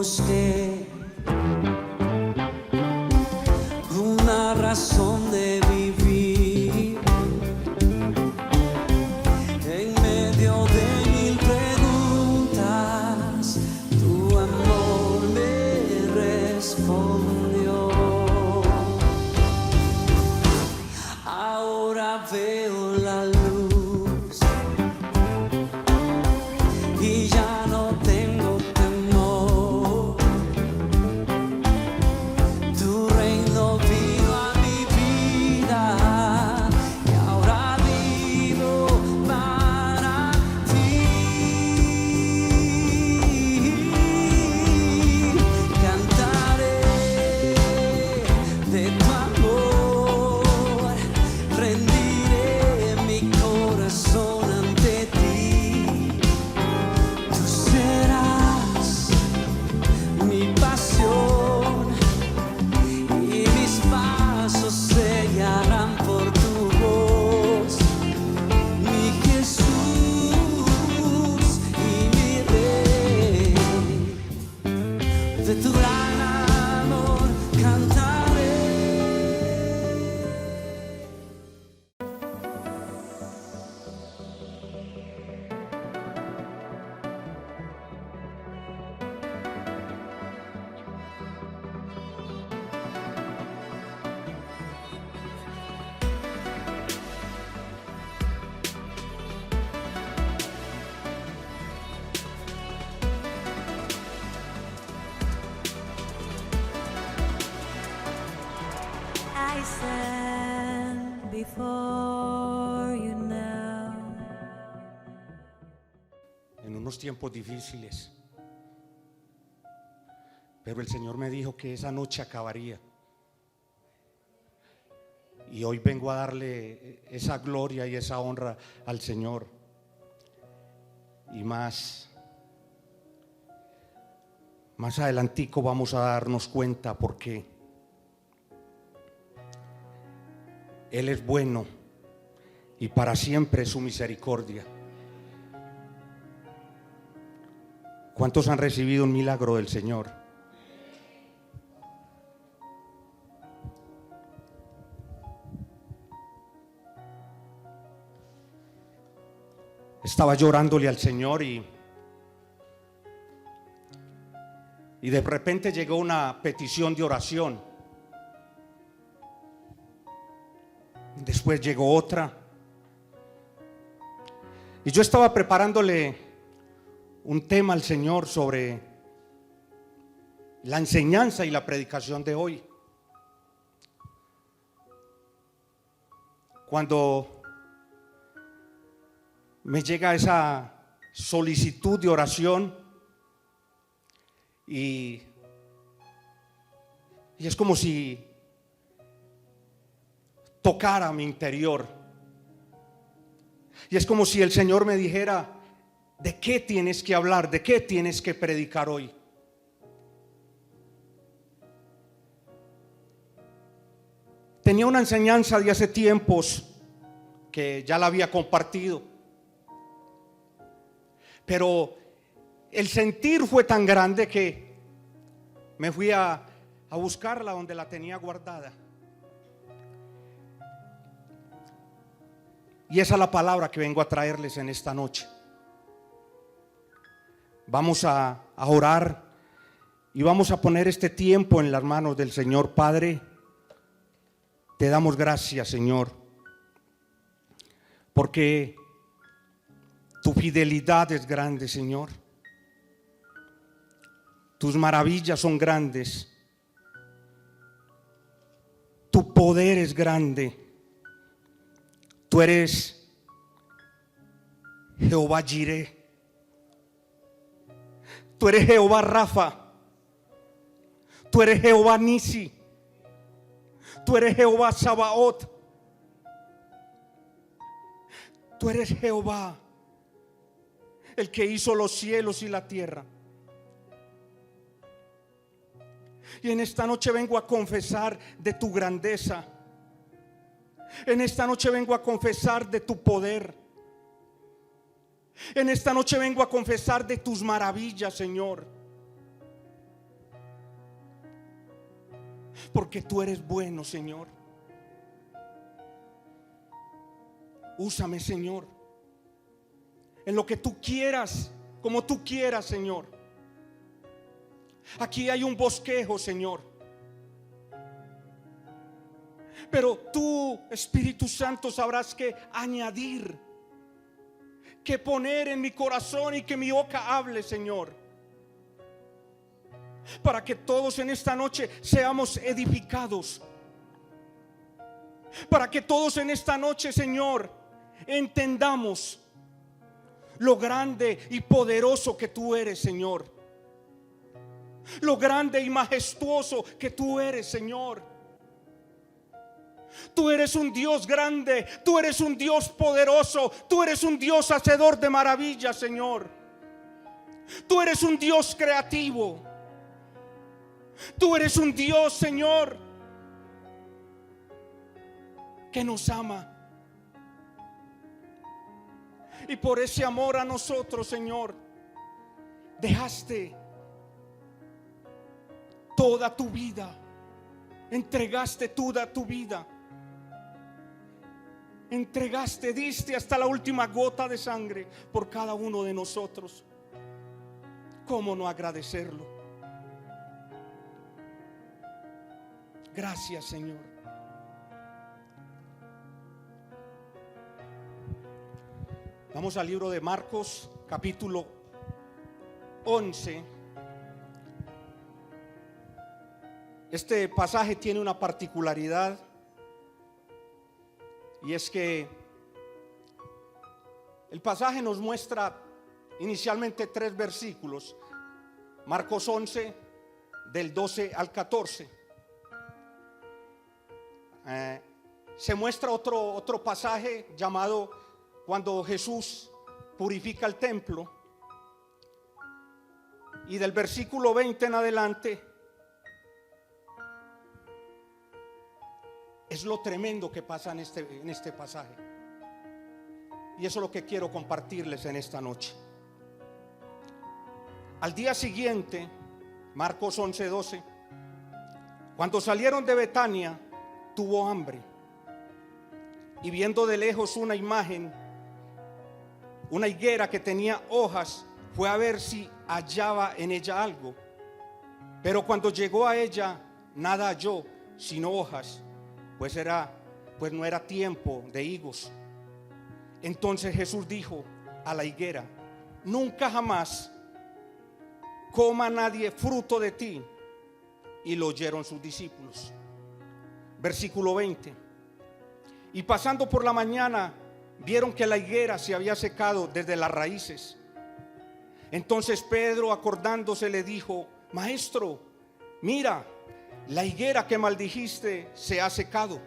busqué una razón de vivir en medio de mil preguntas. Tu amor me respondió. Ahora veo la luz y ya no tengo temor. Tu reino vino a mi vida y ahora vivo para ti. Cantaré de tu amor, rendiré mi corazón ante ti. Tú serás mi pasión y mis pasos se guiarán por tu voz, mi Jesús y mi Rey. De tu gran amor cantaré. I stand before you now. En unos tiempos difíciles, pero el Señor me dijo que esa noche acabaría, y hoy vengo a darle esa gloria y esa honra al Señor. Y más adelantico vamos a darnos cuenta por qué. Él es bueno y para siempre es su misericordia. ¿Cuántos han recibido un milagro del Señor? Estaba llorándole al Señor y de repente llegó una petición de oración. Después llegó otra. Y yo estaba preparándole un tema al Señor sobre la enseñanza y la predicación de hoy, cuando me llega esa solicitud de oración y es como si tocara mi interior, y es como si el Señor me dijera: ¿de qué tienes que hablar? ¿De qué tienes que predicar hoy? Tenía una enseñanza de hace tiempos que ya la había compartido, pero el sentir fue tan grande que me fui a buscarla donde la tenía guardada. Y esa es la palabra que vengo a traerles en esta noche. Vamos a orar y vamos a poner este tiempo en las manos del Señor. Padre, te damos gracias, Señor, porque tu fidelidad es grande, Señor. Tus maravillas son grandes. Tu poder es grande. Tú eres Jehová Jireh. Tú eres Jehová Rafa. Tú eres Jehová Nisi. Tú eres Jehová Sabaoth. Tú eres Jehová, el que hizo los cielos y la tierra. Y en esta noche vengo a confesar de tu grandeza. En esta noche vengo a confesar de tu poder. En esta noche vengo a confesar de tus maravillas, Señor. porque tú eres bueno, Señor. Úsame, Señor, en lo que tú quieras, como tú quieras, Señor. Aquí hay un bosquejo, Señor, pero tú, Espíritu Santo, sabrás qué añadir, qué poner en mi corazón y que mi boca hable, Señor, para que todos en esta noche seamos edificados, para que todos en esta noche, Señor, entendamos lo grande y poderoso que tú eres, Señor, lo grande y majestuoso que tú eres, Señor. Tú eres un Dios grande, tú eres un Dios poderoso, tú eres un Dios hacedor de maravillas, Señor. Tú eres un Dios creativo. Tú eres un Dios, Señor, que nos ama. Y por ese amor a nosotros, Señor, dejaste toda tu vida, entregaste toda tu vida, entregaste, diste hasta la última gota de sangre por cada uno de nosotros. ¿Cómo no agradecerlo? Gracias, Señor. Vamos al libro de Marcos, capítulo 11. Este pasaje tiene una particularidad, y es que el pasaje nos muestra inicialmente 3 versículos. Marcos 11, del 12 al 14. Se muestra otro pasaje llamado cuando Jesús purifica el templo, y del versículo 20 en adelante es lo tremendo que pasa en este pasaje, y eso es lo que quiero compartirles en esta noche. Al día siguiente, Marcos 11:12, cuando salieron de Betania, tuvo hambre, y viendo de lejos una imagen, una higuera que tenía hojas, fue a ver si hallaba en ella algo. Pero cuando llegó a ella, nada halló sino hojas, pues no era tiempo de higos. Entonces Jesús dijo a la higuera: nunca jamás coma nadie fruto de ti. Y lo oyeron sus discípulos. Versículo 20. Y pasando por la mañana, vieron que la higuera se había secado desde las raíces. Entonces Pedro, acordándose, le dijo: Maestro, mira, la higuera que maldijiste se ha secado.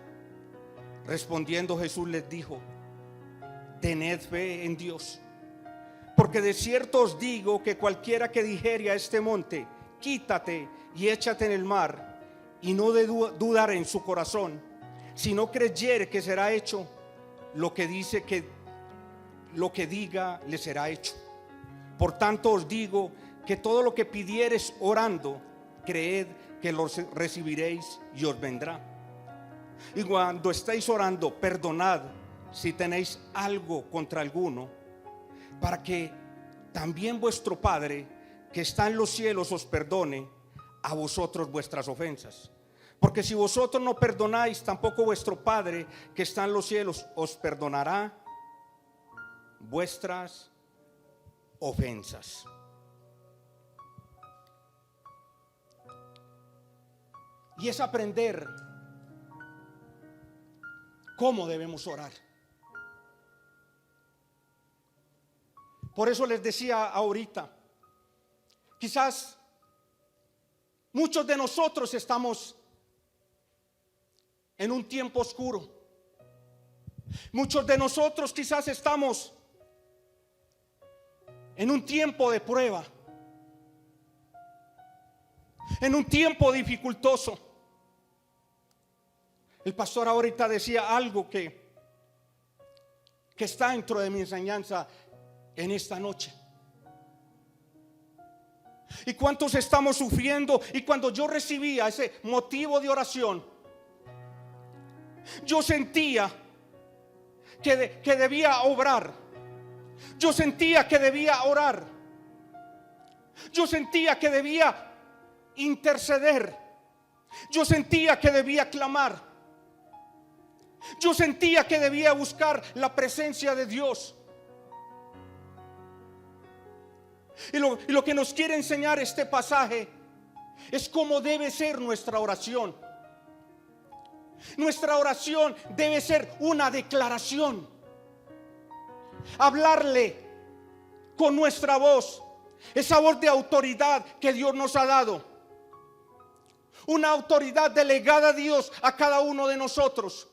Respondiendo Jesús les dijo: tened fe en Dios, porque de cierto os digo que cualquiera que dijere a este monte: quítate y échate en el mar, y no de dudar en su corazón, sino creyere que será hecho lo que diga le será hecho. Por tanto os digo que todo lo que pidiereis orando, creed que lo recibiréis y os vendrá. Y cuando estéis orando, perdonad si tenéis algo contra alguno, para que también vuestro Padre que está en los cielos os perdone a vosotros vuestras ofensas. Porque si vosotros no perdonáis, tampoco vuestro Padre que está en los cielos os perdonará vuestras ofensas. Y es aprender cómo debemos orar. Por eso les decía ahorita, quizás muchos de nosotros estamos en un tiempo oscuro. Muchos de nosotros quizás estamos en un tiempo de prueba, en un tiempo dificultoso. El pastor ahorita decía algo que está dentro de mi enseñanza en esta noche. ¿Y cuántos estamos sufriendo? Y cuando yo recibía ese motivo de oración, yo sentía que debía obrar. Yo sentía que debía orar. Yo sentía que debía interceder. Yo sentía que debía clamar. Yo sentía que debía buscar la presencia de Dios. Y lo que nos quiere enseñar este pasaje es cómo debe ser nuestra oración. Nuestra oración debe ser una declaración. Hablarle con nuestra voz, esa voz de autoridad que Dios nos ha dado. Una autoridad delegada a Dios a cada uno de nosotros,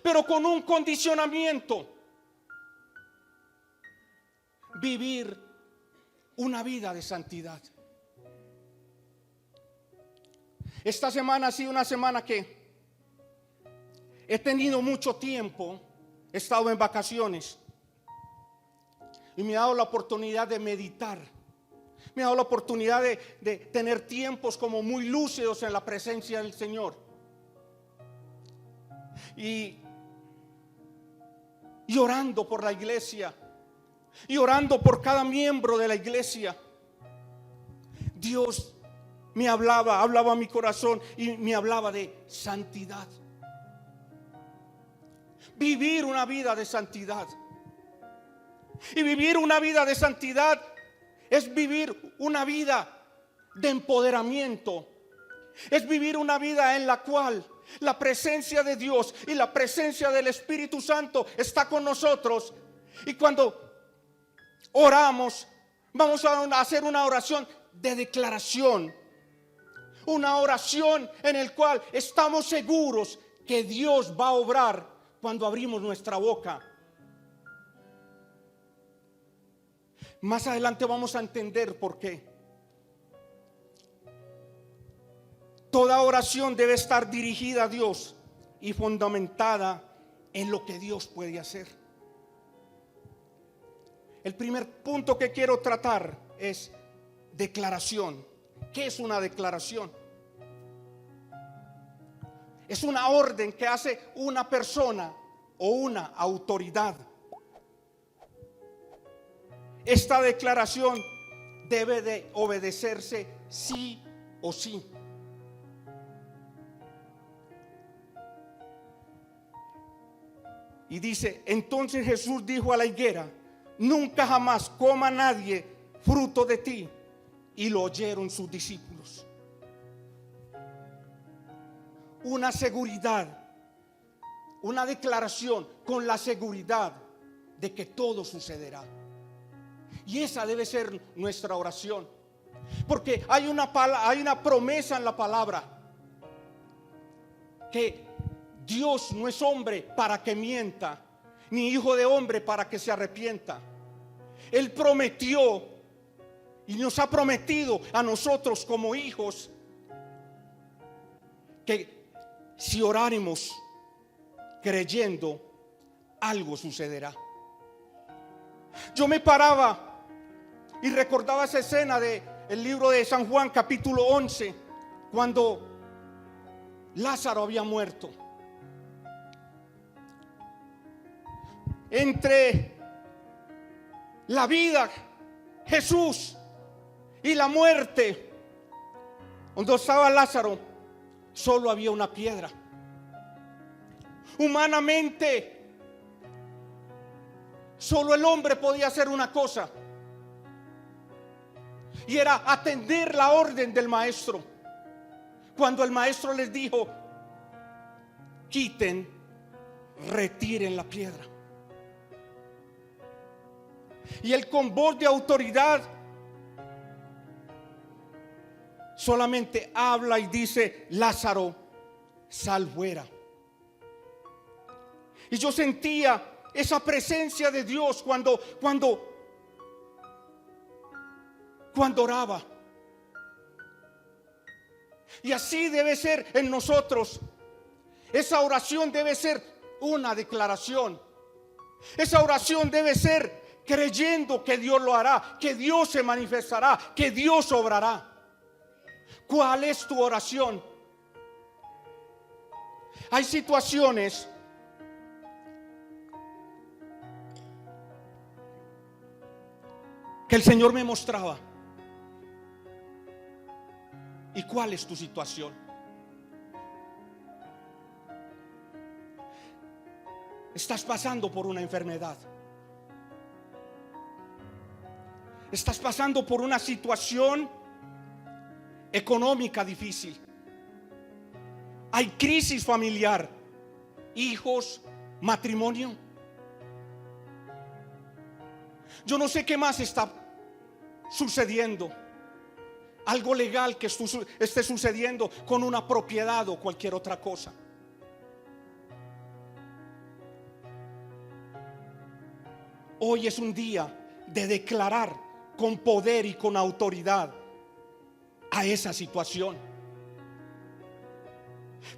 pero con un condicionamiento: vivir una vida de santidad. Esta semana ha sido una semana que he tenido mucho tiempo, he estado en vacaciones y me ha dado la oportunidad de meditar. Me ha dado la oportunidad de tener tiempos como muy lúcidos en la presencia del Señor. Y orando por la iglesia, y orando por cada miembro de la iglesia. Dios me hablaba a mi corazón y me hablaba de santidad. Vivir una vida de santidad. Y vivir una vida de santidad es vivir una vida de empoderamiento. Es vivir una vida en la cual la presencia de Dios y la presencia del Espíritu Santo está con nosotros. Y cuando oramos, vamos a hacer una oración de declaración. Una oración en la cual estamos seguros que Dios va a obrar cuando abrimos nuestra boca. Más adelante vamos a entender por qué. Toda oración debe estar dirigida a Dios y fundamentada en lo que Dios puede hacer. El primer punto que quiero tratar es declaración. ¿Qué es una declaración? Es una orden que hace una persona o una autoridad. Esta declaración debe de obedecerse sí o sí. Y dice: entonces Jesús dijo a la higuera: nunca jamás coma nadie fruto de ti. Y lo oyeron sus discípulos. Una seguridad, una declaración con la seguridad de que todo sucederá. Y esa debe ser nuestra oración, porque hay una promesa en la palabra, que Dios no es hombre para que mienta, ni hijo de hombre para que se arrepienta. Él prometió y nos ha prometido a nosotros como hijos que si oráremos creyendo, algo sucederá. Yo me paraba y recordaba esa escena del libro de San Juan capítulo 11, cuando Lázaro había muerto. Entre la vida, Jesús, y la muerte, donde estaba Lázaro, solo había una piedra. Humanamente, solo el hombre podía hacer una cosa, y era atender la orden del maestro. Cuando el maestro les dijo: quiten, retiren la piedra. Y él, con voz de autoridad, solamente habla y dice: Lázaro, sal fuera. Y yo sentía esa presencia de Dios cuando oraba. Y así debe ser en nosotros. Esa oración debe ser una declaración. Esa oración debe ser creyendo que Dios lo hará, que Dios se manifestará, que Dios obrará. ¿Cuál es tu oración? Hay situaciones que el Señor me mostraba. ¿Y cuál es tu situación? Estás pasando por una enfermedad. Estás pasando por una situación económica difícil. Hay crisis familiar, hijos, matrimonio. Yo no sé qué más está sucediendo. Algo legal que esté sucediendo con una propiedad o cualquier otra cosa. Hoy es un día de declarar con poder y con autoridad a esa situación.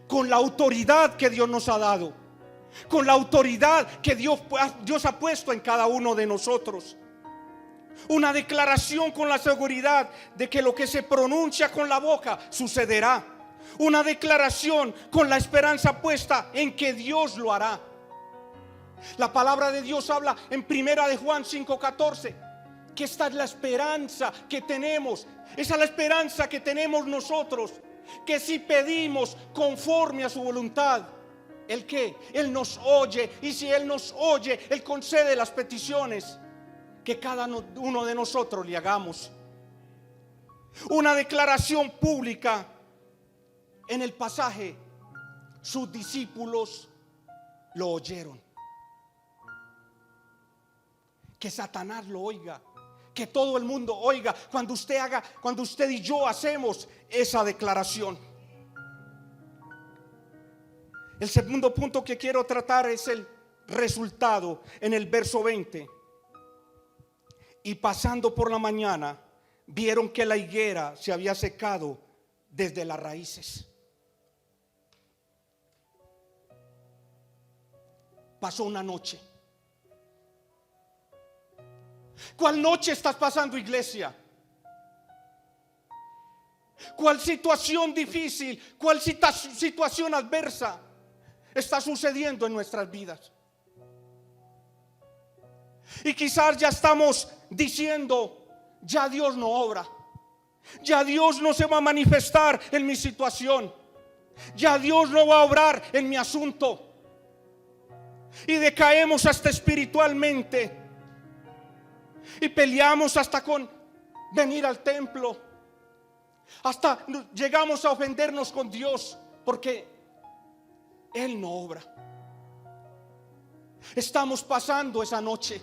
Con la autoridad que Dios nos ha dado, con la autoridad que Dios ha puesto en cada uno de nosotros. Una declaración con la seguridad de que lo que se pronuncia con la boca sucederá. Una declaración con la esperanza puesta en que Dios lo hará. La palabra de Dios habla en primera de Juan 5:14 que esta es la esperanza que tenemos. Esa es la esperanza que tenemos nosotros, que si pedimos conforme a su voluntad, ¿el qué? Él nos oye, y si Él nos oye, Él concede las peticiones que cada uno de nosotros le hagamos. Una declaración pública. En el pasaje, sus discípulos lo oyeron. Que Satanás lo oiga, que todo el mundo oiga cuando usted y yo hacemos esa declaración. El segundo punto que quiero tratar es el resultado en el verso 20. Y pasando por la mañana, vieron que la higuera se había secado desde las raíces. Pasó una noche. ¿Cuál noche estás pasando, iglesia? ¿Cuál situación difícil, cuál situación adversa está sucediendo en nuestras vidas? Y quizás ya estamos diciendo, ya Dios no obra, ya Dios no se va a manifestar en mi situación, ya Dios no va a obrar en mi asunto. Y decaemos hasta espiritualmente. Y peleamos hasta con venir al templo. Hasta llegamos a ofendernos con Dios porque Él no obra. Estamos pasando esa noche.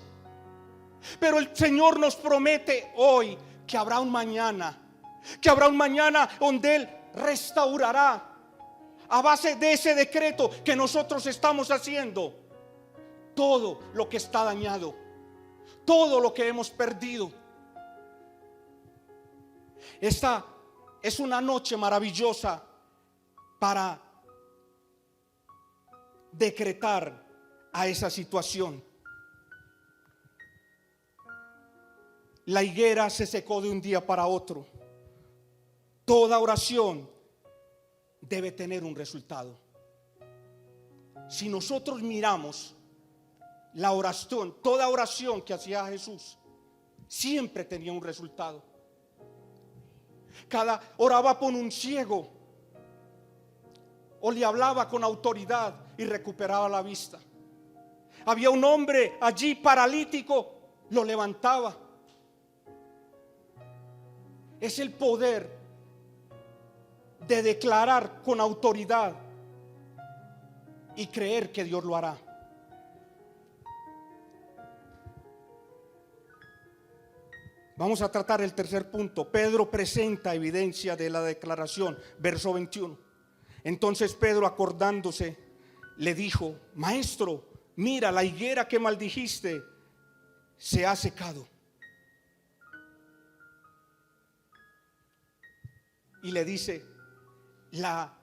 Pero el Señor nos promete hoy que habrá un mañana. Que habrá un mañana donde Él restaurará, a base de ese decreto que nosotros estamos haciendo, todo lo que está dañado, todo lo que hemos perdido. Esta es una noche maravillosa para decretar a esa situación. La higuera se secó de un día para otro. Toda oración debe tener un resultado. Si nosotros miramos la oración, toda oración que hacía Jesús siempre tenía un resultado. Oraba por un ciego o le hablaba con autoridad y recuperaba la vista. Había un hombre allí paralítico, lo levantaba. Es el poder de declarar con autoridad y creer que Dios lo hará. Vamos a tratar el tercer punto. Pedro presenta evidencia de la declaración, verso 21. Entonces Pedro, acordándose, le dijo: Maestro, mira, la higuera que maldijiste se ha secado. Y le dice: la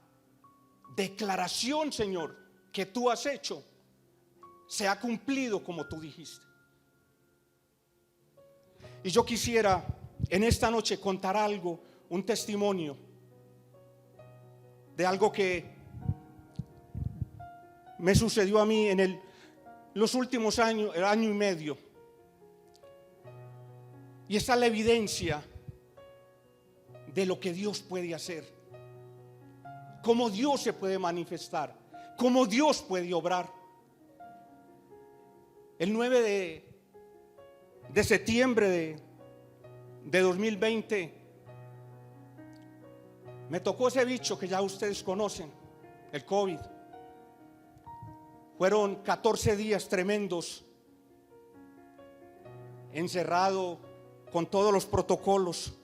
declaración, Señor, que tú has hecho se ha cumplido como tú dijiste. Y yo quisiera en esta noche contar algo, un testimonio de algo que me sucedió a mí en los últimos años, el año y medio. Y esta es la evidencia de lo que Dios puede hacer, cómo Dios se puede manifestar, cómo Dios puede obrar. El 9 de septiembre de 2020 me tocó ese bicho que ya ustedes conocen, el COVID. Fueron 14 días tremendos, encerrado con todos los protocolos.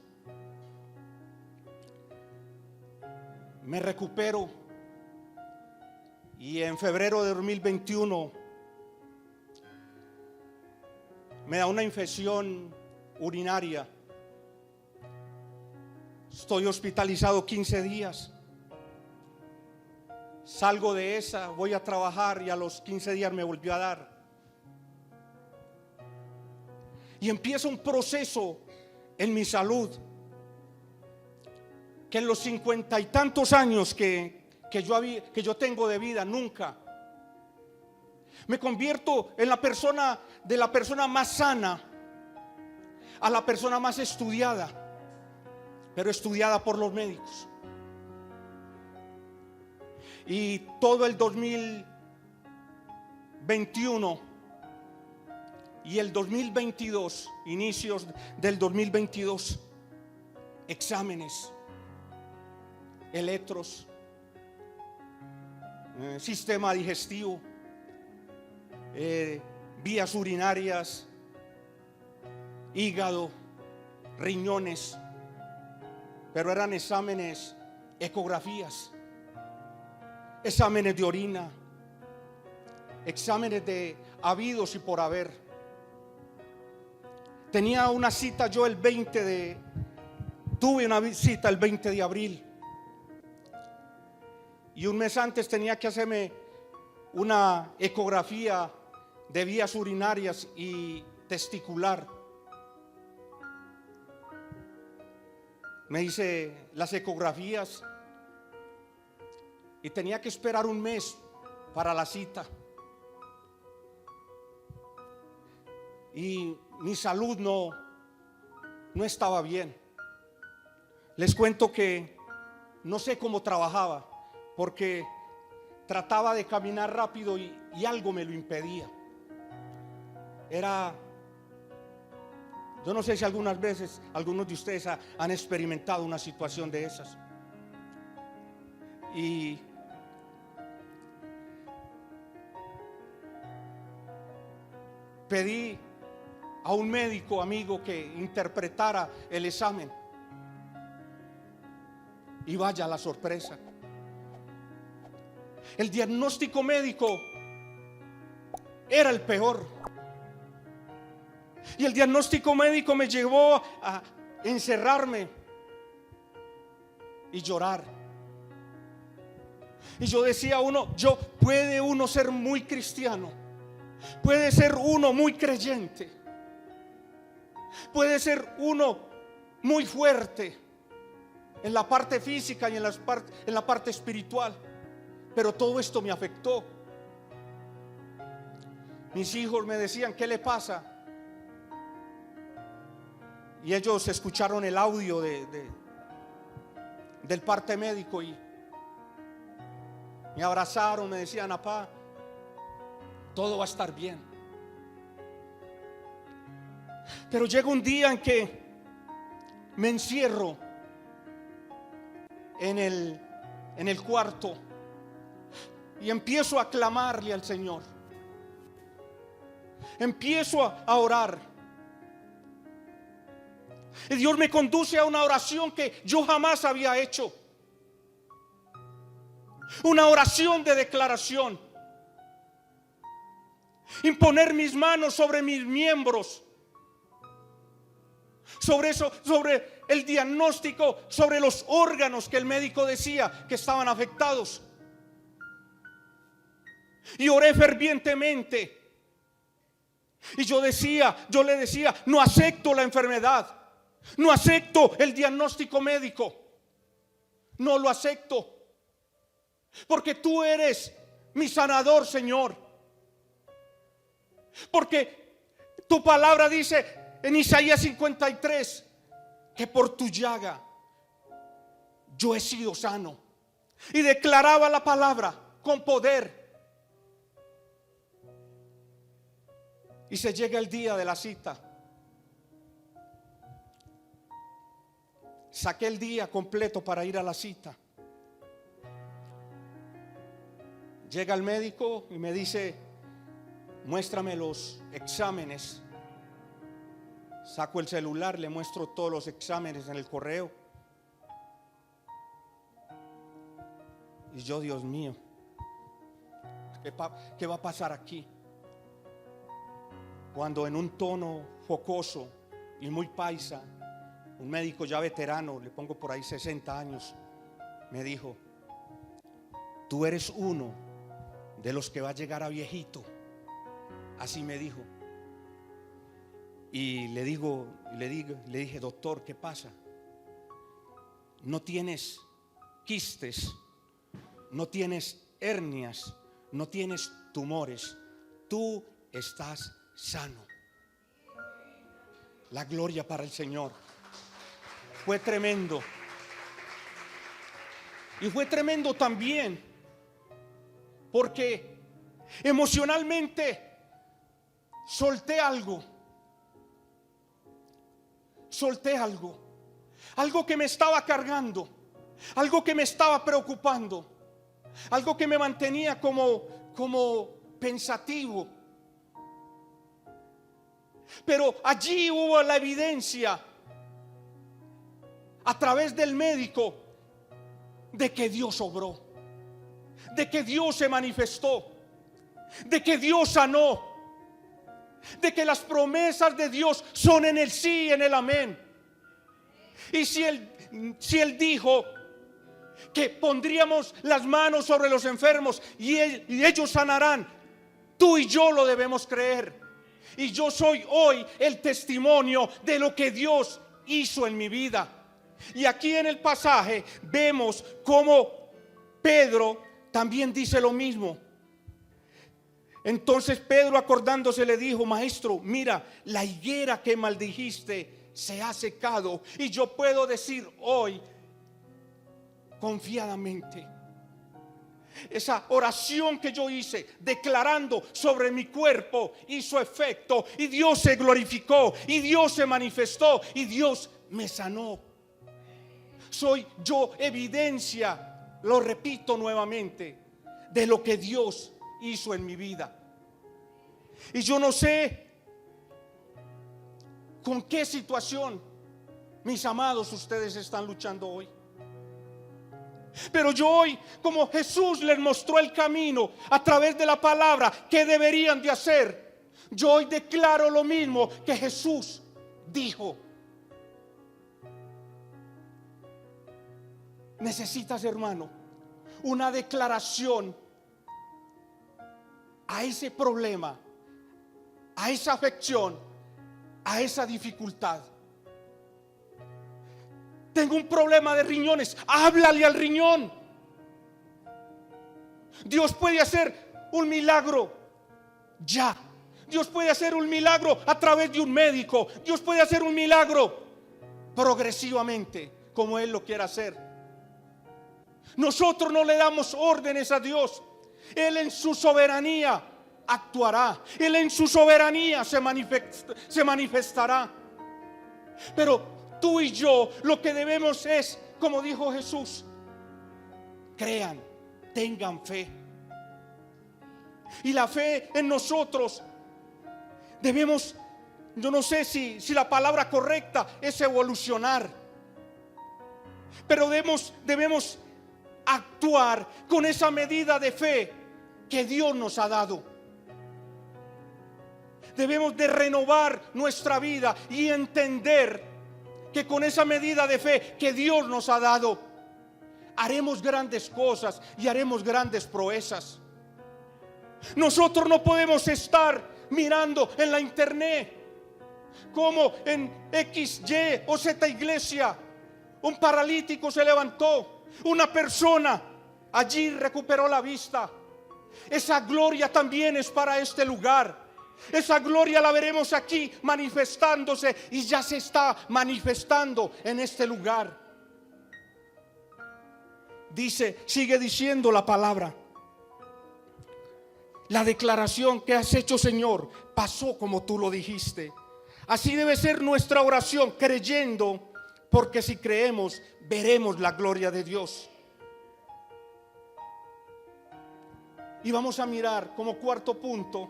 Me recupero y en febrero de 2021 me da una infección urinaria. Estoy hospitalizado 15 días. Salgo de esa, voy a trabajar y a los 15 días me volvió a dar. Y empieza un proceso en mi salud que en los 50 y tantos años que yo tengo de vida nunca. Me convierto en la persona más sana a la persona más estudiada, pero estudiada por los médicos. Y todo el 2021 y el 2022, inicios del 2022, exámenes, electros, sistema digestivo, vías urinarias, hígado, riñones, pero eran exámenes, ecografías, exámenes de orina, exámenes de habidos y por haber. Tenía una cita yo tuve una cita el 20 de abril y un mes antes tenía que hacerme una ecografía de vías urinarias y testicular. Me hice las ecografías y tenía que esperar un mes para la cita. Y mi salud no estaba bien. Les cuento que no sé cómo trabajaba, porque trataba de caminar rápido y algo me lo impedía. Yo no sé si algunas veces algunos de ustedes han experimentado una situación de esas. Y pedí a un médico amigo que interpretara el examen. Y vaya la sorpresa. El diagnóstico médico era el peor. Y el diagnóstico médico me llevó a encerrarme y llorar. Y yo decía puede uno ser muy cristiano, puede ser uno muy creyente, puede ser uno muy fuerte en la parte física y en la parte espiritual, pero todo esto me afectó. Mis hijos me decían: ¿qué le pasa? Y ellos escucharon el audio del parte médico y me abrazaron, me decían: papá, todo va a estar bien. Pero llega un día en que me encierro en el cuarto y empiezo a clamarle al Señor. Empiezo a orar. Y Dios me conduce a una oración que yo jamás había hecho. Una oración de declaración. Imponer mis manos sobre mis miembros. Sobre el diagnóstico, sobre los órganos que el médico decía que estaban afectados. Y oré fervientemente. Y yo le decía, no acepto la enfermedad, no acepto el diagnóstico médico, no lo acepto, porque tú eres mi sanador, Señor. Porque tu palabra dice en Isaías 53 que por tu llaga yo he sido sano. Y declaraba la palabra con poder. Y se llega el día de la cita. Saqué el día completo para ir a la cita. Llega el médico y me dice, muéstrame los exámenes. Saco el celular, le muestro todos los exámenes en el correo. Y yo, Dios mío, ¿qué va a pasar aquí? Cuando en un tono jocoso y muy paisa, un médico ya veterano, le pongo por ahí 60 años, me dijo, tú eres uno de los que va a llegar a viejito. Así me dijo. Y le dije, doctor, ¿qué pasa? No tienes quistes, no tienes hernias, no tienes tumores, tú estás sano. La gloria para el Señor. Fue tremendo. Y fue tremendo también porque emocionalmente solté algo que me estaba cargando, algo que me estaba preocupando, algo que me mantenía como pensativo. Pero allí hubo la evidencia a través del médico de que Dios obró, de que Dios se manifestó, de que Dios sanó, de que las promesas de Dios son en el sí y en el amén. Y si él dijo que pondríamos las manos sobre los enfermos y ellos sanarán, tú y yo lo debemos creer. Y yo soy hoy el testimonio de lo que Dios hizo en mi vida. Y aquí en el pasaje vemos cómo Pedro también dice lo mismo. Entonces Pedro, acordándose, le dijo, maestro, mira, la higuera que maldijiste se ha secado. Y yo puedo decir hoy confiadamente, esa oración que yo hice declarando sobre mi cuerpo hizo efecto, y Dios se glorificó, y Dios se manifestó, y Dios me sanó. Soy yo evidencia, lo repito nuevamente, de lo que Dios hizo en mi vida. Y yo no sé con qué situación, mis amados, ustedes están luchando hoy. Pero yo hoy, como Jesús les mostró el camino a través de la palabra que deberían de hacer, yo hoy declaro lo mismo que Jesús dijo. Necesitas, hermano, una declaración a ese problema, a esa afección, a esa dificultad. Tengo un problema de riñones, háblale al riñón. Dios puede hacer un milagro ya. Dios puede hacer un milagro a través de un médico. Dios puede hacer un milagro progresivamente, como Él lo quiera hacer. Nosotros no le damos órdenes a Dios. Él en su soberanía actuará. Él en su soberanía se manifestará. Pero tú y yo lo que debemos es, como dijo Jesús, crean, tengan fe. Y la fe en nosotros debemos, yo no sé si la palabra correcta es evolucionar, pero debemos actuar con esa medida de fe que Dios nos ha dado. Debemos de renovar nuestra vida y entender que con esa medida de fe que Dios nos ha dado, haremos grandes cosas y haremos grandes proezas. Nosotros no podemos estar mirando en la internet como en X, Y o Z iglesia un paralítico se levantó, una persona allí recuperó la vista. Esa gloria también es para este lugar. Esa gloria la veremos aquí manifestándose, y ya se está manifestando en este lugar. Dice, sigue diciendo la palabra: la declaración que has hecho, Señor, pasó como tú lo dijiste. Así debe ser nuestra oración, creyendo, porque si creemos, veremos la gloria de Dios. Y vamos a mirar como cuarto punto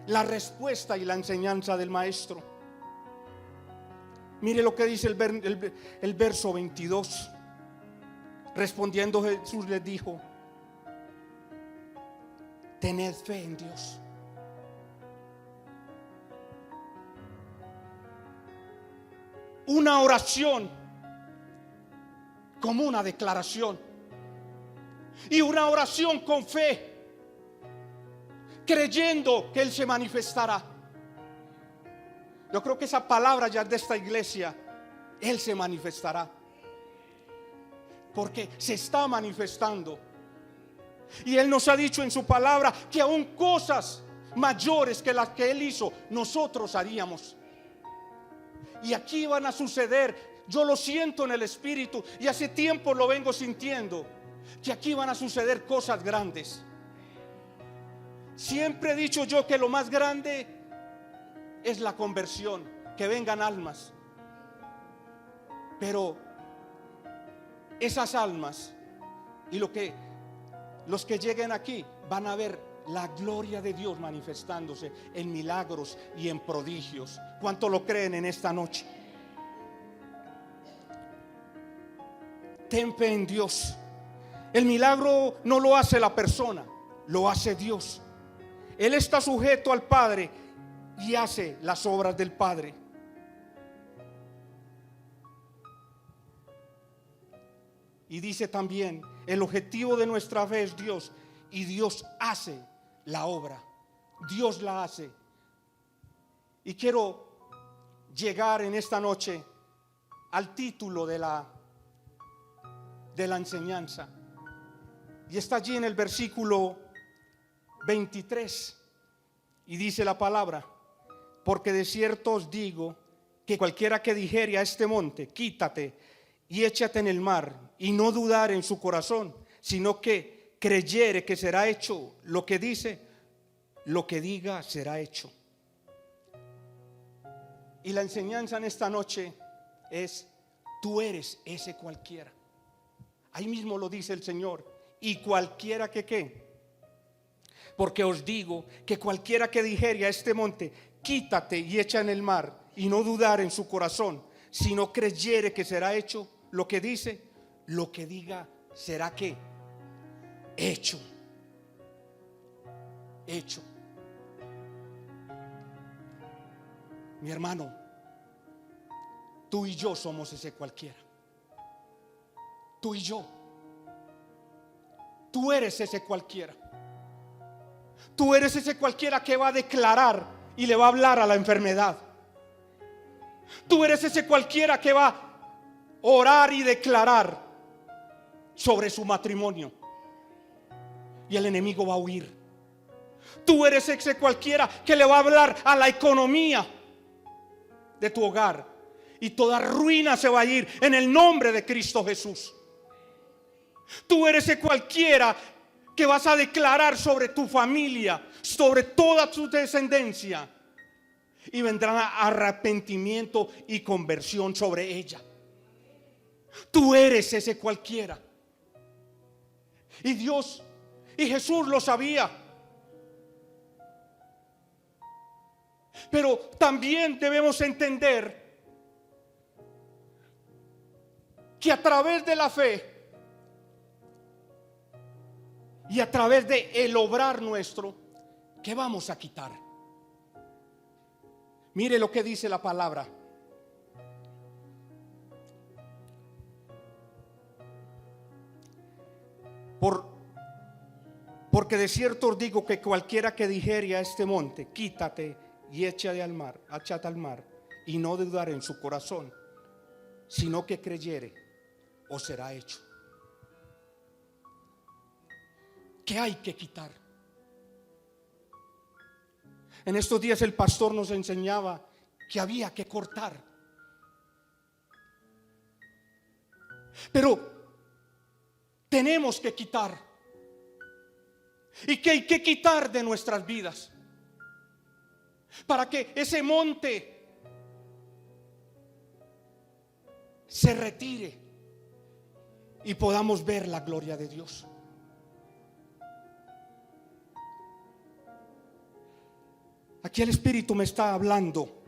la respuesta y la enseñanza del maestro. Mire lo que dice el verso 22. Respondiendo Jesús les dijo: tened fe en Dios. Una oración como una declaración, y una oración con fe, creyendo que Él se manifestará. Yo creo que esa palabra ya es de esta iglesia: Él se manifestará, porque se está manifestando. Y Él nos ha dicho en su palabra que aún cosas mayores que las que Él hizo, nosotros haríamos. Y aquí van a suceder, yo lo siento en el espíritu, y hace tiempo lo vengo sintiendo, que aquí van a suceder cosas grandes. Siempre he dicho yo que lo más grande es la conversión, que vengan almas. Pero esas almas y los que lleguen aquí van a ver la gloria de Dios manifestándose en milagros y en prodigios. ¿Cuánto lo creen en esta noche? Ten fe en Dios. El milagro no lo hace la persona, lo hace Dios. Él está sujeto al Padre y hace las obras del Padre. Y dice también, el objetivo de nuestra fe es Dios, y Dios hace la obra. Dios la hace. Y quiero llegar en esta noche al título de la enseñanza. Y está allí en el versículo 23. Y dice la palabra: porque de cierto os digo que cualquiera que dijere a este monte, quítate y échate en el mar, y no dudar en su corazón, sino que creyere que será hecho lo que dice, lo que diga será hecho. Y la enseñanza en esta noche es: tú eres ese cualquiera. Ahí mismo lo dice el Señor: y cualquiera que ¿qué? Porque os digo que cualquiera que dijere a este monte, quítate y echa en el mar, y no dudar en su corazón, sino creyere que será hecho lo que dice, lo que diga será ¿qué? Hecho. Hecho. Mi hermano, tú y yo somos ese cualquiera. Tú y yo. Tú eres ese cualquiera. Tú eres ese cualquiera que va a declarar y le va a hablar a la enfermedad. Tú eres ese cualquiera que va a orar y declarar sobre su matrimonio, y el enemigo va a huir. Tú eres ese cualquiera que le va a hablar a la economía de tu hogar, y toda ruina se va a ir en el nombre de Cristo Jesús. Tú eres ese cualquiera que vas a declarar sobre tu familia, sobre toda tu descendencia, y vendrá arrepentimiento y conversión sobre ella. Tú eres ese cualquiera. Y Dios y Jesús lo sabía. Pero también debemos entender que a través de la fe y a través de el obrar nuestro, ¿qué vamos a quitar? Mire lo que dice la palabra. Porque Porque de cierto os digo que cualquiera que dijere a este monte, quítate y échate al mar, y no dudar en su corazón, sino que creyere, os será hecho. ¿Qué hay que quitar? En estos días el pastor nos enseñaba que había que cortar. Pero tenemos que quitar. ¿Y qué hay que quitar de nuestras vidas? Para que ese monte se retire y podamos ver la gloria de Dios. Aquí el Espíritu me está hablando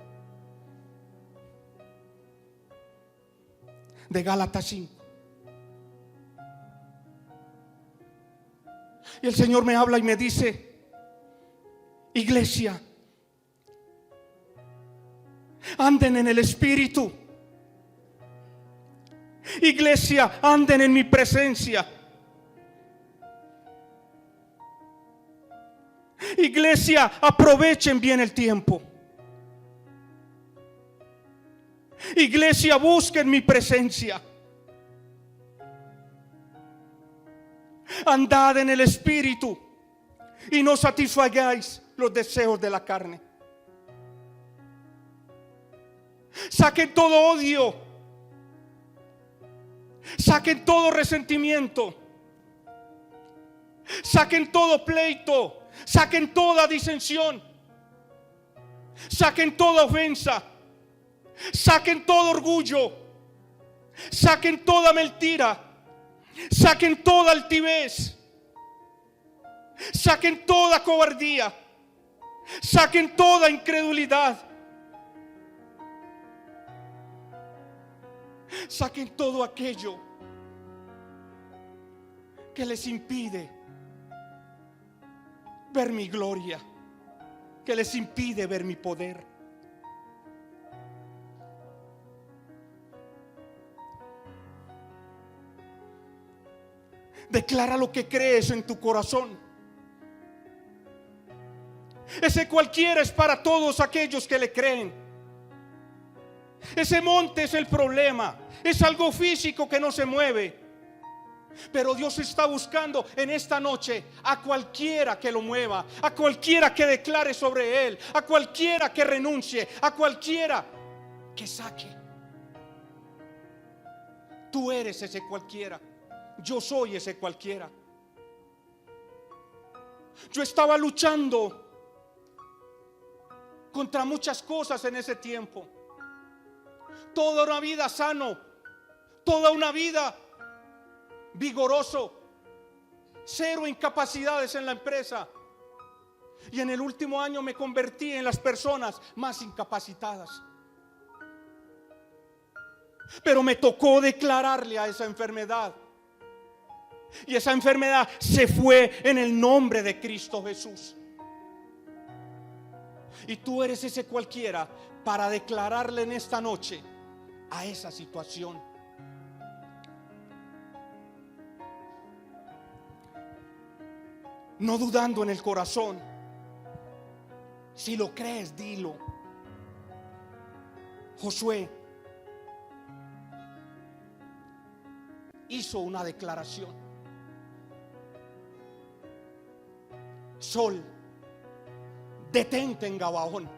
de Gálatas 5. Y el Señor me habla y me dice: iglesia, anden en el Espíritu. Iglesia, anden en mi presencia. Iglesia, aprovechen bien el tiempo. Iglesia, busquen mi presencia. Andad en el Espíritu y no satisfagáis los deseos de la carne. Saquen todo odio, saquen todo resentimiento, saquen todo pleito, saquen toda disensión, saquen toda ofensa, saquen todo orgullo, saquen toda mentira, saquen toda altivez, saquen toda cobardía, saquen toda incredulidad, saquen todo aquello que les impide ver mi gloria, que les impide ver mi poder. Declara lo que crees en tu corazón. Ese cualquiera es para todos aquellos que le creen. Ese monte es el problema. Es algo físico que no se mueve. Pero Dios está buscando en esta noche a cualquiera que lo mueva, a cualquiera que declare sobre él, a cualquiera que renuncie, a cualquiera que saque. Tú eres ese cualquiera. Yo soy ese cualquiera. Yo estaba luchando contra muchas cosas en ese tiempo. Toda una vida sano, toda una vida vigoroso, cero incapacidades en la empresa. Y en el último año me convertí en las personas más incapacitadas. Pero me tocó declararle a esa enfermedad. Y esa enfermedad se fue en el nombre de Cristo Jesús. Y tú eres ese cualquiera para declararle en esta noche a esa situación. No dudando en el corazón. Si lo crees, dilo. Josué hizo una declaración. Sol, detente en Gabaón.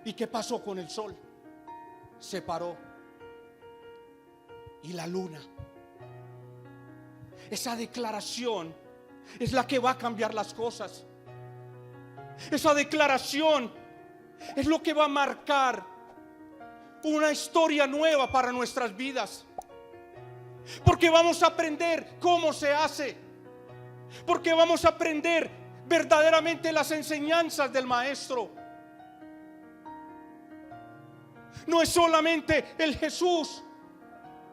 ¿Y qué pasó con el sol? Se paró. Y la luna. Esa declaración es la que va a cambiar las cosas. Esa declaración es lo que va a marcar una historia nueva para nuestras vidas. Porque vamos a aprender cómo se hace. Porque vamos a aprender verdaderamente las enseñanzas del Maestro. No es solamente el Jesús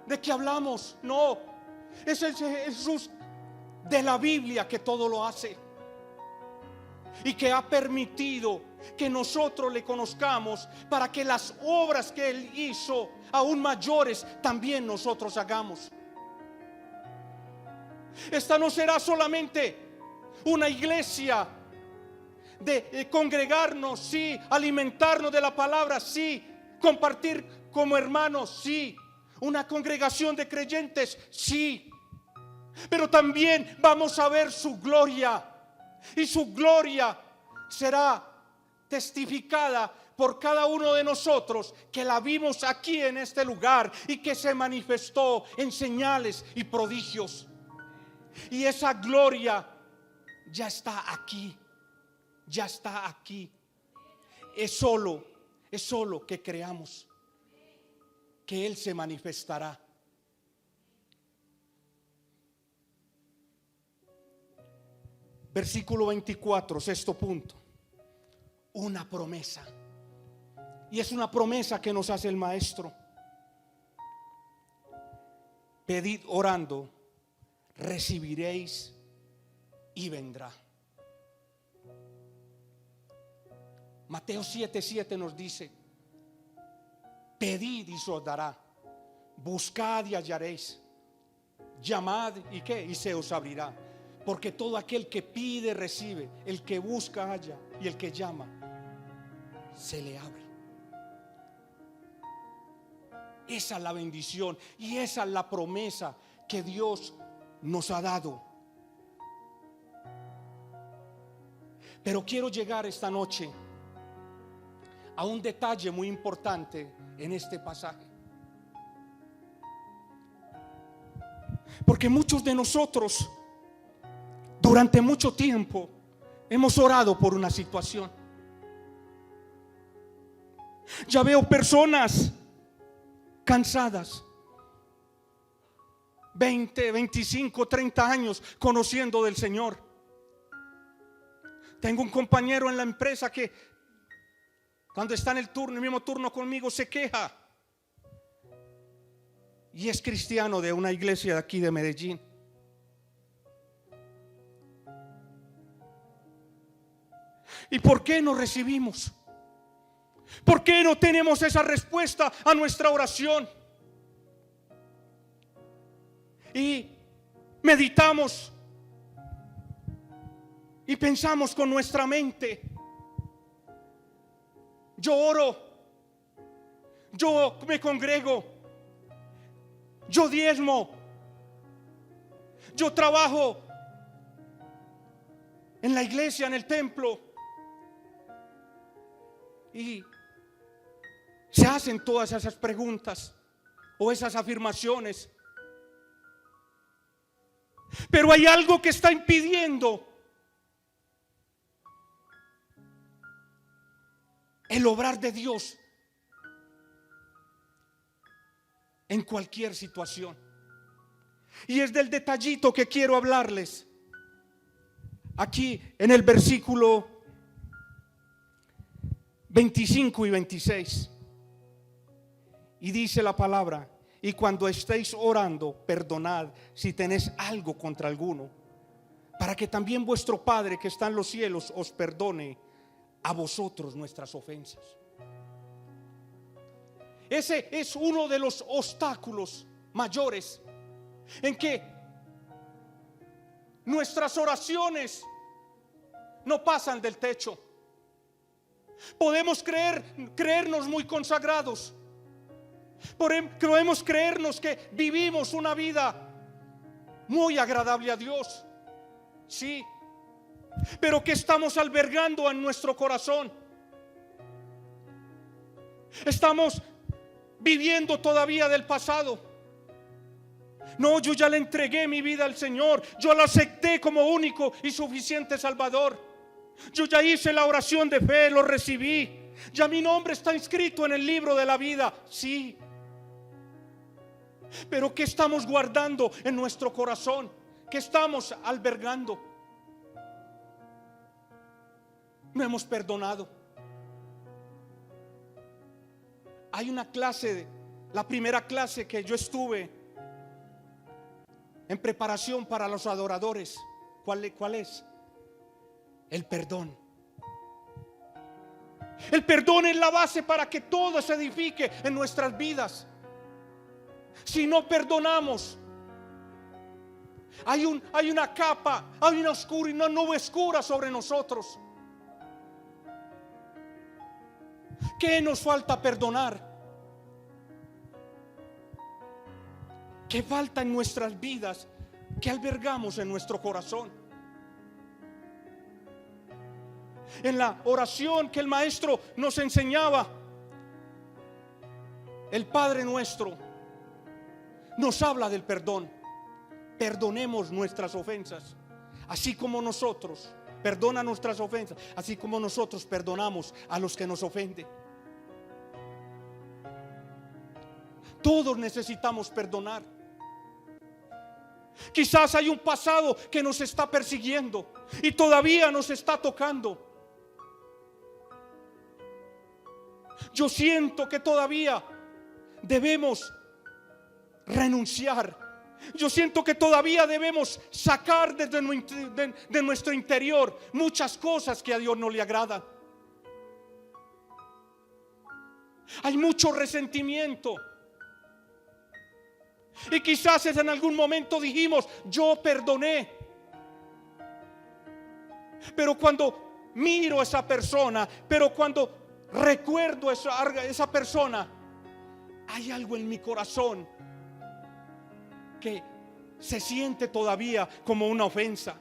de que hablamos, no, es el Jesús de la Biblia que todo lo hace y que ha permitido que nosotros le conozcamos para que las obras que Él hizo aún mayores también nosotros hagamos. Esta no será solamente una iglesia de congregarnos, sí, alimentarnos de la palabra, sí, compartir como hermanos, sí, una congregación de creyentes, sí, pero también vamos a ver su gloria, y su gloria será testificada por cada uno de nosotros que la vimos aquí en este lugar y que se manifestó en señales y prodigios. Y esa gloria ya está aquí, ya está aquí. Es solo que creamos que Él se manifestará. Versículo 24, sexto punto. Una promesa. Y es una promesa que nos hace el maestro. Pedid orando, recibiréis y vendrá. Mateo 7:7 nos dice: pedid y se os dará, buscad y hallaréis, llamad y qué, y se os abrirá. Porque todo aquel que pide recibe, el que busca halla, y el que llama se le abre. Esa es la bendición y esa es la promesa que Dios nos ha dado. Pero quiero llegar esta noche a un detalle muy importante en este pasaje. Porque muchos de nosotros durante mucho tiempo hemos orado por una situación. Ya veo personas cansadas, 20, 25, 30 años conociendo del Señor. Tengo un compañero en la empresa que cuando está en el mismo turno conmigo, se queja. Y es cristiano de una iglesia de aquí de Medellín. ¿Y por qué no recibimos? ¿Por qué no tenemos esa respuesta a nuestra oración? Y meditamos y pensamos con nuestra mente: yo oro, yo me congrego, yo diezmo, yo trabajo en la iglesia, en el templo. Y se hacen todas esas preguntas o esas afirmaciones. Pero hay algo que está impidiendo el obrar de Dios en cualquier situación. Y es del detallito que quiero hablarles aquí en el versículo 25 y 26. Y dice la palabra: y cuando estéis orando, perdonad si tenéis algo contra alguno, para que también vuestro Padre que está en los cielos os perdone a vosotros nuestras ofensas. Ese es uno de los obstáculos mayores en que nuestras oraciones no pasan del techo. Podemos creernos muy consagrados. Podemos creernos que vivimos una vida muy agradable a Dios. Sí. Pero ¿qué estamos albergando en nuestro corazón? Estamos viviendo todavía del pasado. No, yo ya le entregué mi vida al Señor. Yo lo acepté como único y suficiente Salvador. Yo ya hice la oración de fe, lo recibí. Ya mi nombre está inscrito en el libro de la vida. Sí. Pero ¿qué estamos guardando en nuestro corazón? ¿Qué estamos albergando? No hemos perdonado. Hay una clase, la primera clase que yo estuve en preparación para los adoradores. ¿Cuál es? El perdón. El perdón es la base para que todo se edifique en nuestras vidas. Si no perdonamos, Hay una capa, hay una nube oscura sobre nosotros. ¿Qué nos falta perdonar? ¿Qué falta en nuestras vidas que albergamos en nuestro corazón? En la oración que el maestro nos enseñaba, el Padre Nuestro nos habla del perdón. Perdonemos nuestras ofensas, así como nosotros, perdona nuestras ofensas, así como nosotros perdonamos a los que nos ofenden. Todos necesitamos perdonar. Quizás hay un pasado que nos está persiguiendo y todavía nos está tocando. Yo siento que todavía debemos renunciar. Yo siento que todavía debemos sacar de nuestro interior muchas cosas que a Dios no le agradan. Hay mucho resentimiento. Y quizás en algún momento dijimos: yo perdoné. Pero cuando miro a esa persona, pero cuando recuerdo a esa persona, hay algo en mi corazón que se siente todavía como una ofensa.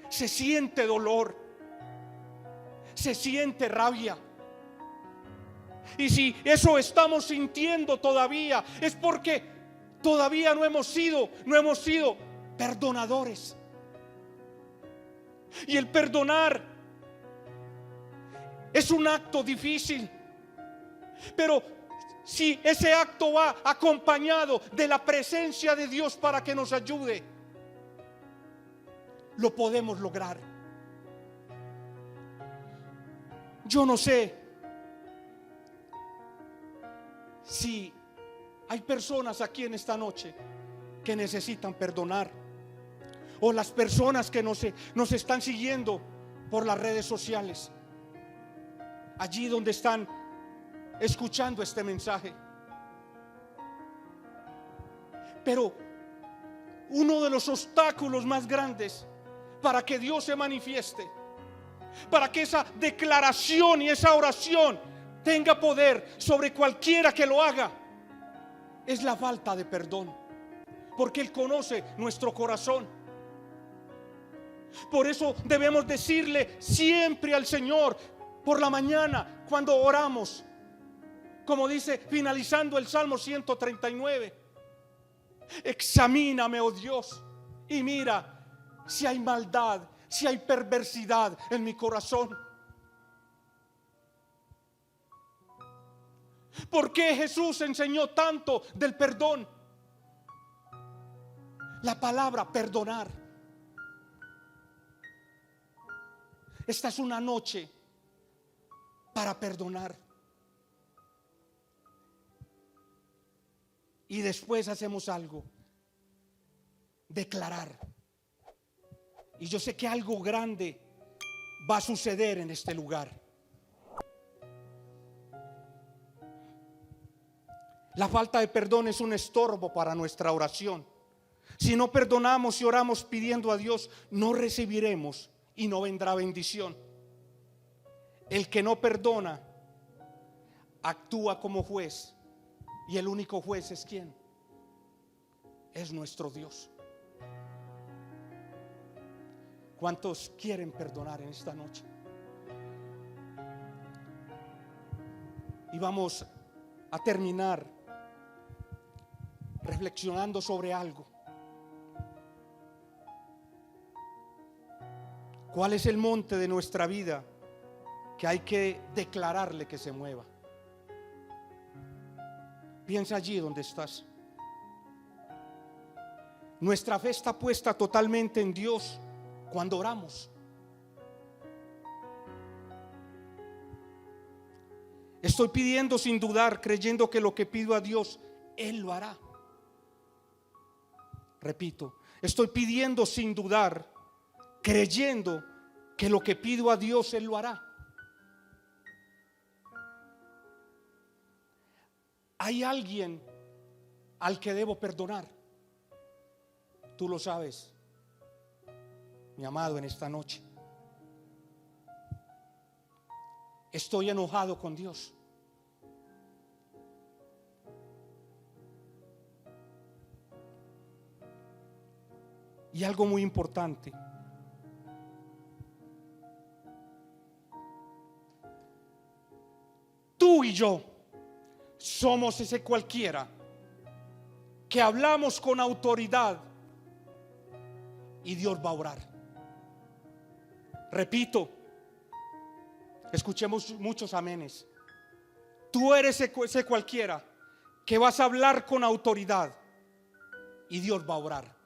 Se siente dolor, se siente rabia. Y si eso estamos sintiendo todavía, es porque todavía no hemos sido perdonadores. Y el perdonar es un acto difícil, pero si ese acto va acompañado de la presencia de Dios para que nos ayude, lo podemos lograr. Yo no sé si hay personas aquí en esta noche que necesitan perdonar, o las personas que nos están siguiendo por las redes sociales, allí donde están escuchando este mensaje. Pero uno de los obstáculos más grandes para que Dios se manifieste, para que esa declaración y esa oración tenga poder sobre cualquiera que lo haga, es la falta de perdón. Porque Él conoce nuestro corazón. Por eso debemos decirle siempre al Señor por la mañana cuando oramos, como dice finalizando el Salmo 139: examíname, oh Dios, y mira si hay maldad, si hay perversidad en mi corazón. ¿Por qué Jesús enseñó tanto del perdón? La palabra perdonar. Esta es una noche para perdonar. Y después hacemos algo: declarar. Y yo sé que algo grande va a suceder en este lugar. La falta de perdón es un estorbo para nuestra oración. Si no perdonamos y oramos pidiendo a Dios, no recibiremos y no vendrá bendición. El que no perdona actúa como juez, y el único juez es ¿quién? Es nuestro Dios. ¿Cuántos quieren perdonar en esta noche? Y vamos a terminar reflexionando sobre algo. ¿Cuál es el monte de nuestra vida que hay que declararle que se mueva? Piensa allí donde estás. Nuestra fe está puesta totalmente en Dios cuando oramos. Estoy pidiendo sin dudar, creyendo que lo que pido a Dios, Él lo hará. Repito, estoy pidiendo sin dudar, creyendo que lo que pido a Dios, Él lo hará. Hay alguien al que debo perdonar. Tú lo sabes, mi amado, en esta noche. Estoy enojado con Dios. Y algo muy importante. Tú y yo somos ese cualquiera que hablamos con autoridad y Dios va a orar. Repito, escuchemos muchos amenes. Tú eres ese cualquiera que vas a hablar con autoridad y Dios va a orar.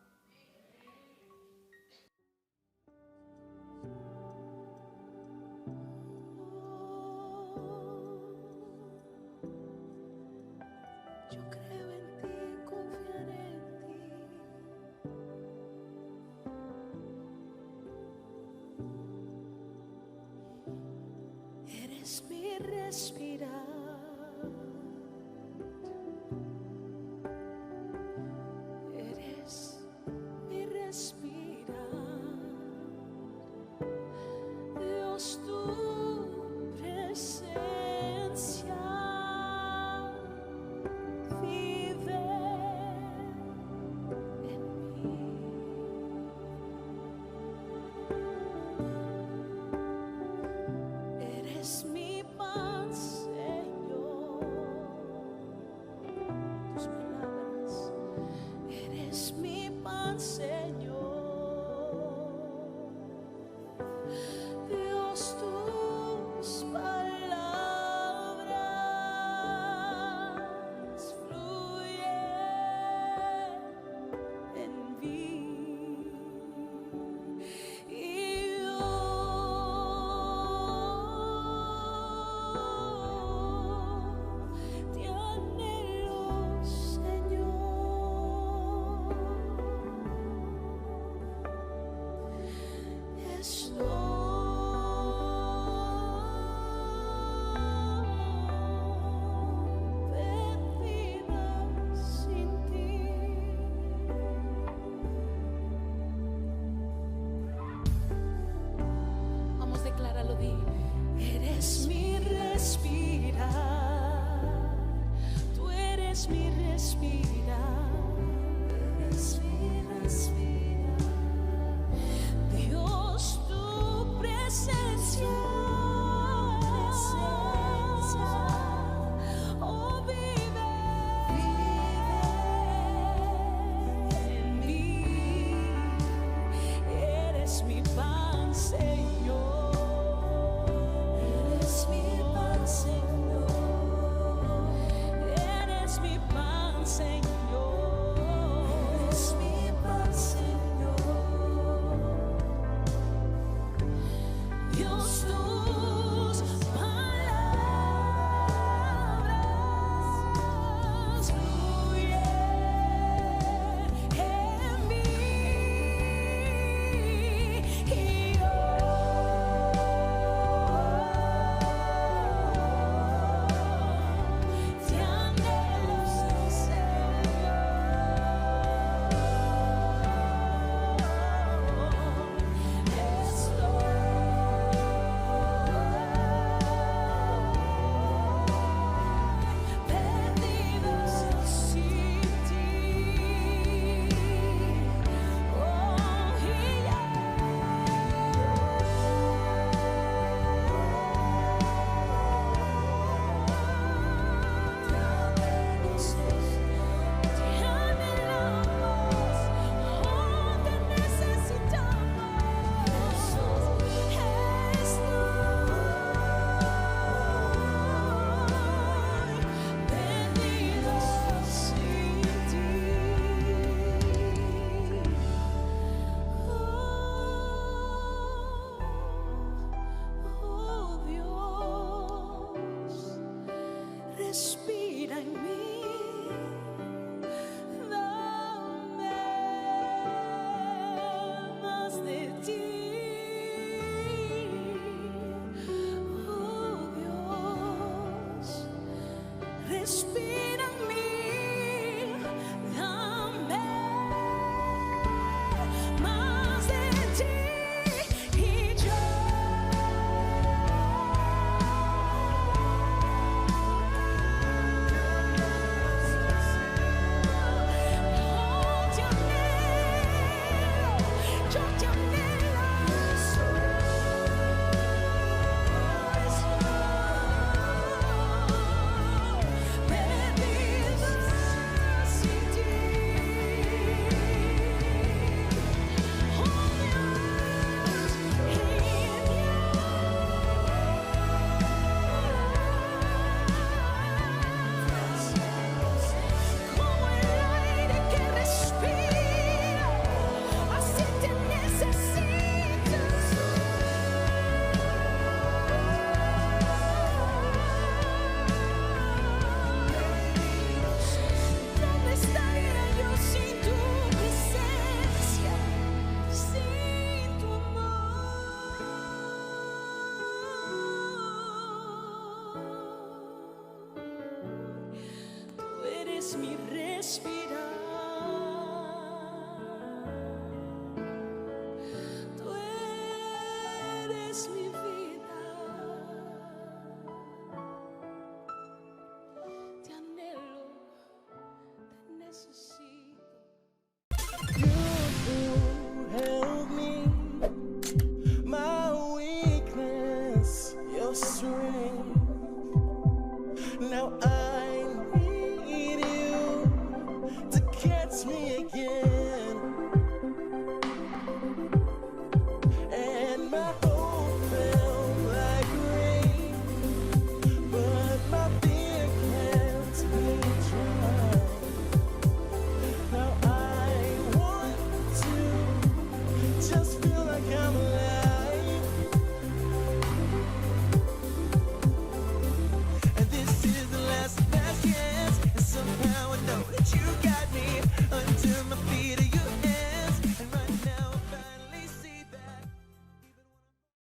Yo creo en ti, confiaré en ti. Eres mi respirar. Eres mi respirar. Dios, tu presencia vive en mí. Eres mi pan, Señor. Tus palabras. Eres mi pan, Señor. Dios, tus palabras fluyen en mí. Y yo te anhelo, Señor. Estoy perdida sin ti. Vamos, decláralo, di. Eres mi respirar. Tú eres mi respirar. Eres mi respirar.